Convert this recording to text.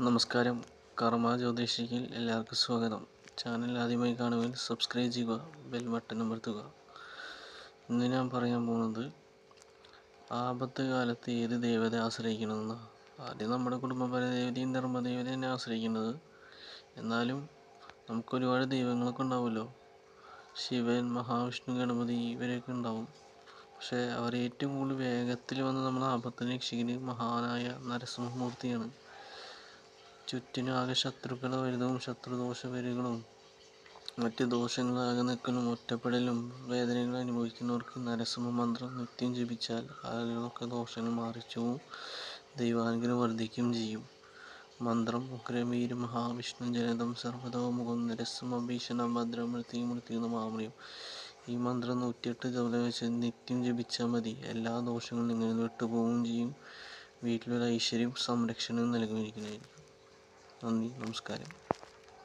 നമസ്കാരം. കർമ്മ ജ്യോതിഷിക്ക് എല്ലാവർക്കും സ്വാഗതം. ചാനൽ ആദ്യമായി കാണുമെങ്കിൽ സബ്സ്ക്രൈബ് ചെയ്യുക, ബെൽ ബട്ടൺ അമർത്തുക. ഇന്ന് ഞാൻ പറയാൻ പോകുന്നത് ആപത്ത് കാലത്ത് ഏത് ദേവതയെ ആശ്രയിക്കണമെന്ന്. ആദ്യം നമ്മുടെ കുടുംബപരദേവതയും ധർമ്മദേവതയും ആശ്രയിക്കുന്നത്. എന്നാലും നമുക്ക് ഒരുപാട് ദൈവങ്ങളൊക്കെ ഉണ്ടാവുമല്ലോ. ശിവൻ, മഹാവിഷ്ണു, ഗണപതി ഇവരൊക്കെ ഉണ്ടാവും. പക്ഷേ അവർ ഏറ്റവും കൂടുതൽ വേഗത്തിൽ വന്ന് നമ്മൾ ആപത്തിനെ രക്ഷിക്കുന്നത് മഹാനായ നരസിംഹമൂർത്തിയാണ്. ചുറ്റിനും ആകെ ശത്രുക്കൾ വരുന്നതും ശത്രുദോഷവരുകളും മറ്റ് ദോഷങ്ങളാകെ നിൽക്കലും ഒറ്റപ്പെടലും വേദനകൾ അനുഭവിക്കുന്നവർക്ക് നരസിംഹ മന്ത്രം നിത്യം ജപിച്ചാൽ ആളുകളൊക്കെ ദോഷങ്ങൾ മാറിച്ചു ദൈവാനുഗ്രഹം വർദ്ധിക്കുകയും ചെയ്യും. മന്ത്രം ഉഗ്രവീര മഹാവിഷ്ണു ജനതം സർവതോമുഖം നരസിംഹ ഭീഷണ ഭദ്രമൃത്യുമൃത്യു നമാമ്രിയം. ഈ മന്ത്രം 108 തവണ വെച്ച് നിത്യം ജപിച്ചാൽ മതി. എല്ലാ ദോഷങ്ങളും നിങ്ങൾ വിട്ടുപോവുകയും ചെയ്യും. വീട്ടിലൊരു ഐശ്വര്യം സംരക്ഷണവും നൽകുമായിരിക്കുന്നതായിരിക്കും. നന്ദി, നമസ്കാരം.